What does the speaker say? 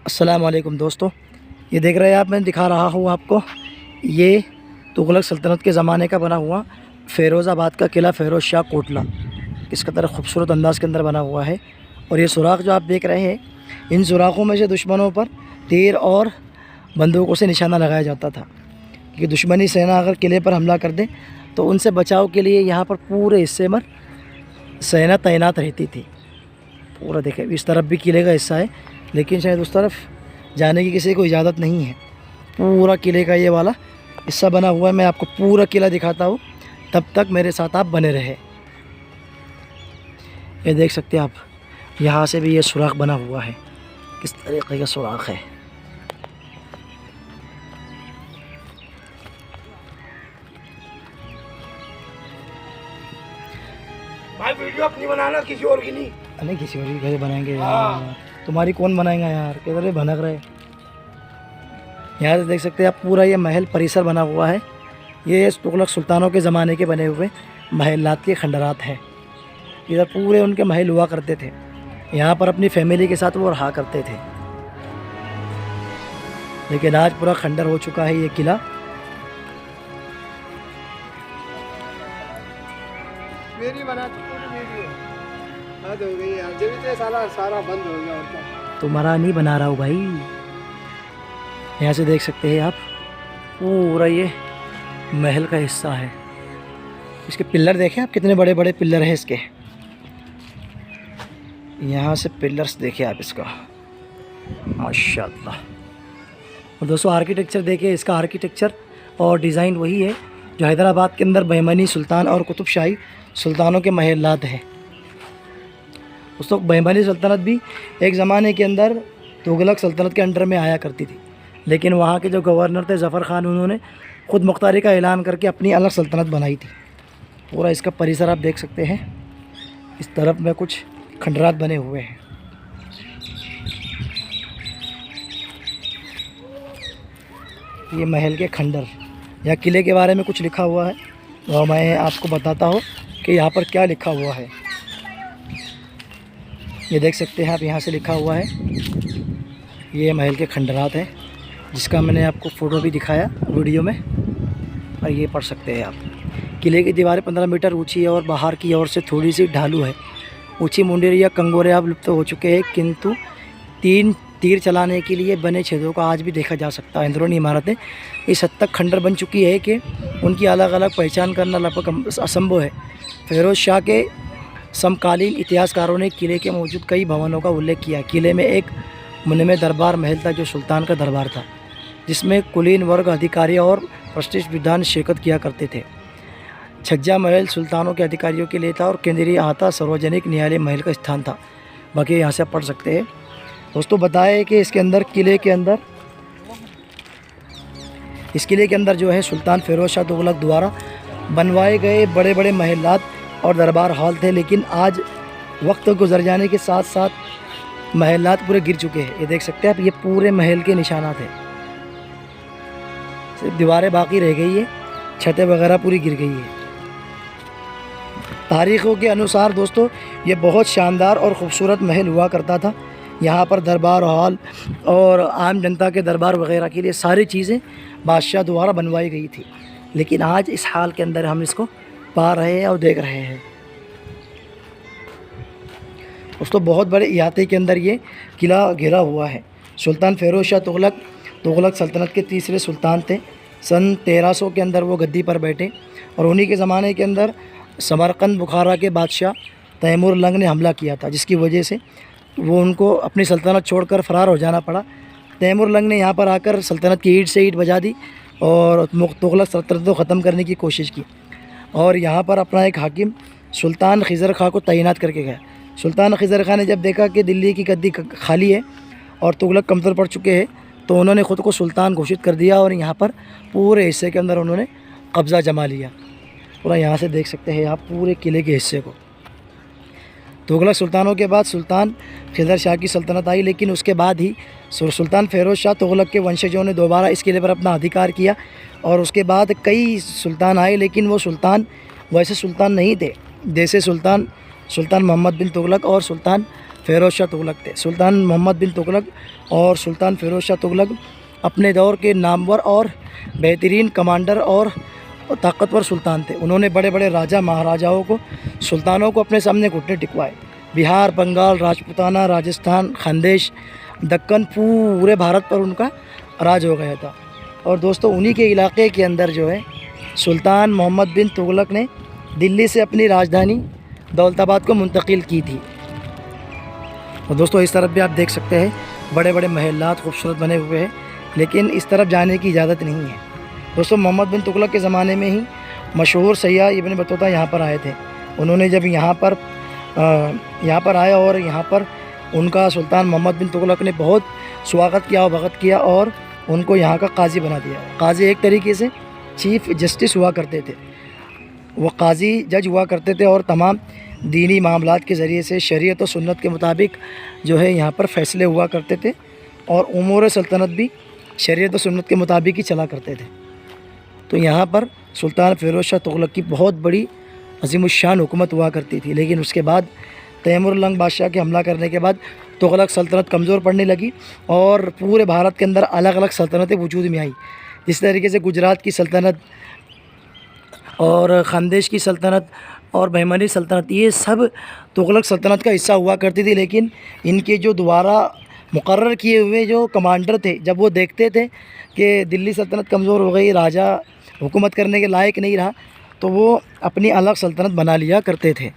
अस्सलाम वालेकुम दोस्तों, ये देख रहे हैं आप, मैं दिखा रहा हूँ आपको ये तुगलक सल्तनत के ज़माने का बना हुआ फ़िरोज़ाबाद का किला फ़िरोज़ शाह कोटला। किस कदर खूबसूरत अंदाज़ के अंदर बना हुआ है। और ये सुराख जो आप देख रहे हैं, इन सुराखों में से दुश्मनों पर तीर और बंदूकों से निशाना लगाया जाता था कि दुश्मनी सेना अगर किले पर हमला कर दे तो उनसे बचाव के लिए यहाँ पर पूरे हिस्से में सेना तैनात रहती थी। पूरा देखें, इस तरफ भी किले का हिस्सा है, लेकिन शायद उस तरफ जाने की किसी को इजाज़त नहीं है। पूरा किले का ये वाला हिस्सा बना हुआ है। मैं आपको पूरा किला दिखाता हूँ, तब तक मेरे साथ आप बने रहे। ये देख सकते हैं आप, यहाँ से भी ये सुराख बना हुआ है। किस तरीके का सुराख है। भाई वीडियो अपनी बनाना, किसी और की नहीं। नहीं, किसी और की कैसे बनाएंगे यार, तुम्हारी कौन बनाएगा यार, किधर भनक रहे। यहाँ से देख सकते हैं आप, पूरा ये महल परिसर बना हुआ है। ये तुगलक सुल्तानों के ज़माने के बने हुए महलात के खंडरात हैं। इधर पूरे उनके महल हुआ करते थे। यहाँ पर अपनी फैमिली के साथ वो रहा करते थे, लेकिन आज पूरा खंडर हो चुका है ये किला। मेरी बना पूरी वीडियो हद हो गई यार, जब इतने सारा बंद हो गया। और क्या तुम्हारा नहीं बना रहा हूँ भाई। यहाँ से देख सकते हैं आप, पूरा ये महल का हिस्सा है। इसके पिलर देखें आप, कितने बड़े बड़े पिलर हैं इसके। यहाँ से पिलर्स देखें आप इसका, माशाल्लाह। और दोस्तों आर्किटेक्चर देखें, इसका आर्किटेक्चर और डिज़ाइन वही है जो हैदराबाद के अंदर बहमनी सुल्तान और कुतुब शाही सुल्तानों के महलात हैं। उस वक्त बहमनी सल्तनत भी एक ज़माने के अंदर तुगलक सल्तनत के अंडर में आया करती थी, लेकिन वहाँ के जो गवर्नर थे ज़फ़र ख़ान, उन्होंने ख़ुद मुख्तारी का ऐलान करके अपनी अलग सल्तनत बनाई थी। पूरा इसका परिसर आप देख सकते हैं। इस तरफ में कुछ खंडरात बने हुए हैं। ये महल के खंडर या किले के बारे में कुछ लिखा हुआ है, और मैं आपको बताता हूँ कि यहाँ पर क्या लिखा हुआ है। ये देख सकते हैं आप, यहाँ से लिखा हुआ है, ये महल के खंडरात हैं, जिसका मैंने आपको फ़ोटो भी दिखाया वीडियो में, और ये पढ़ सकते हैं आप। किले की दीवारें 15 मीटर ऊंची है और बाहर की ओर से थोड़ी सी ढालू है। ऊंची मुंडेर या कंगोरे अब लुप्त हो चुके हैं, किंतु 3 तीर चलाने के लिए बने छेदों का आज भी देखा जा सकता है। अंदरूनी इमारतें इस हद तक खंडर बन चुकी है कि उनकी अलग अलग पहचान करना लगभग असंभव है। फ़िरोज़ शाह के समकालीन इतिहासकारों ने किले के मौजूद कई भवनों का उल्लेख किया। किले में एक मुनमे दरबार महल था जो सुल्तान का दरबार था, जिसमें कुलीन वर्ग अधिकारी और प्रतिष्ठित विद्वान शिरकत किया करते थे। छज्जा महल सुल्तानों के अधिकारियों के लिए था और केंद्रीय अहाता सार्वजनिक न्यायालय महल का स्थान था। बाकी यहाँ से आप पढ़ सकते हैं। दोस्तों बताए कि इस किले के अंदर जो है सुल्तान फ़िरोज़ शाह तुगलक द्वारा बनवाए गए बड़े बड़े महलात और दरबार हॉल थे, लेकिन आज वक्त गुजर जाने के साथ साथ महलात पूरे गिर चुके हैं। ये देख सकते हैं आप, ये पूरे महल के निशानात हैं, सिर्फ दीवारें बाकी रह गई है, छतें वगैरह पूरी गिर गई है। तारीख़ों के अनुसार दोस्तों ये बहुत शानदार और ख़ूबसूरत महल हुआ करता था। यहाँ पर दरबार हॉल और आम जनता के दरबार वगैरह के लिए सारी चीज़ें बादशाह द्वारा बनवाई गई थी, लेकिन आज इस हाल के अंदर हम इसको पा रहे हैं और देख रहे हैं। दोस्तों बहुत बड़े इहाते के अंदर ये किला घिरा हुआ है। सुल्तान फ़िरोज़ शाह तुगलक सल्तनत के तीसरे सुल्तान थे। सन 1300 के अंदर वो गद्दी पर बैठे, और उन्हीं के ज़माने के अंदर समरकंद बुखारा के बादशाह तैमूर लंग ने हमला किया था, जिसकी वजह से वो उनको अपनी सल्तनत छोड़कर फ़रार हो जाना पड़ा। तैमूर लंग ने यहाँ पर आकर सल्तनत की ईंट से ईंट बजा दी और तुगलक सल्तनत को ख़त्म करने की कोशिश की, और यहाँ पर अपना एक हाकिम सुल्तान खिज़र खां को तैनात करके गया। सुल्तान खिज़र खां ने जब देखा कि दिल्ली की गद्दी खाली है और तुगलक कमज़ोर पड़ चुके हैं, तो उन्होंने ख़ुद को सुल्तान घोषित कर दिया और यहाँ पर पूरे हिस्से के अंदर उन्होंने कब्ज़ा जमा लिया। पूरा यहाँ से देख सकते हैं आप पूरे किले के हिस्से को। तुगलक सुल्तानों के बाद सुल्तान खिज़र शाह की सल्तनत आई, लेकिन उसके बाद ही सुल्तान फ़िरोज़ शाह तुगलक के वंशजों ने दोबारा इस किले पर अपना अधिकार किया, और उसके बाद कई सुल्तान आए, लेकिन वो सुल्तान वैसे सुल्तान नहीं थे जैसे सुल्तान मोहम्मद बिन तुगलक और सुल्तान फ़िरोज़ शाह तुगलक थे। सुल्तान मोहम्मद बिन तुगलक और सुल्तान फ़िरोज़ शाह तुगलक अपने दौर के नामवर और बेहतरीन कमांडर और ताकतवर सुल्तान थे। उन्होंने बड़े बड़े राजा महाराजाओं को, सुल्तानों को अपने सामने घुटने टिकवाए। बिहार, बंगाल, राजपूताना, राजस्थान, खानदेश, दक्कन, पूरे भारत पर उनका राज हो गया था। और दोस्तों उन्हीं के इलाके के अंदर जो है सुल्तान मोहम्मद बिन तुगलक ने दिल्ली से अपनी राजधानी दौलताबाद को मुंतकिल की थी। और दोस्तों इस तरफ भी आप देख सकते हैं बड़े बड़े महलात खूबसूरत बने हुए हैं, लेकिन इस तरफ जाने की इजाज़त नहीं है। दोस्तों मोहम्मद बिन तुगलक के ज़माने में ही मशहूर सയ്याह इब्न बतूता यहाँ पर आए थे। उन्होंने जब यहाँ पर आए और यहाँ पर उनका सुल्तान मोहम्मद बिन तुगलक ने बहुत स्वागत किया और भगत किया और उनको यहाँ का काजी बना दिया। काजी एक तरीके से चीफ़ जस्टिस हुआ करते थे। वो काजी जज हुआ करते थे और तमाम दीनी मामलात के ज़रिए से शरीयत और सुन्नत के मुताबिक जो है यहाँ पर फ़ैसले हुआ करते थे और उमूर सल्तनत भी शरीयत और सुन्नत के मुताबिक ही चला करते थे। तो यहाँ पर सुल्तान फ़िरोज़ शाह तुगलक की बहुत बड़ी अज़ीमुश्शान हुकूमत हुआ करती थी। लेकिन उसके बाद तैमूर लंग बादशाह के हमला करने के बाद तुगलक सल्तनत कमज़ोर पड़ने लगी और पूरे भारत के अंदर अलग अलग सल्तनतें वजूद में आई। जिस तरीके से गुजरात की सल्तनत और खानदेश की सल्तनत और बहमनी सल्तनत, ये सब तुगलक सल्तनत का हिस्सा हुआ करती थी। लेकिन इनके जो दोबारा मुकर्रर किए हुए जो कमांडर थे, जब वो देखते थे कि दिल्ली सल्तनत कमज़ोर हो गई, राजा हुकूमत करने के लायक नहीं रहा, तो वो अपनी अलग सल्तनत बना लिया करते थे।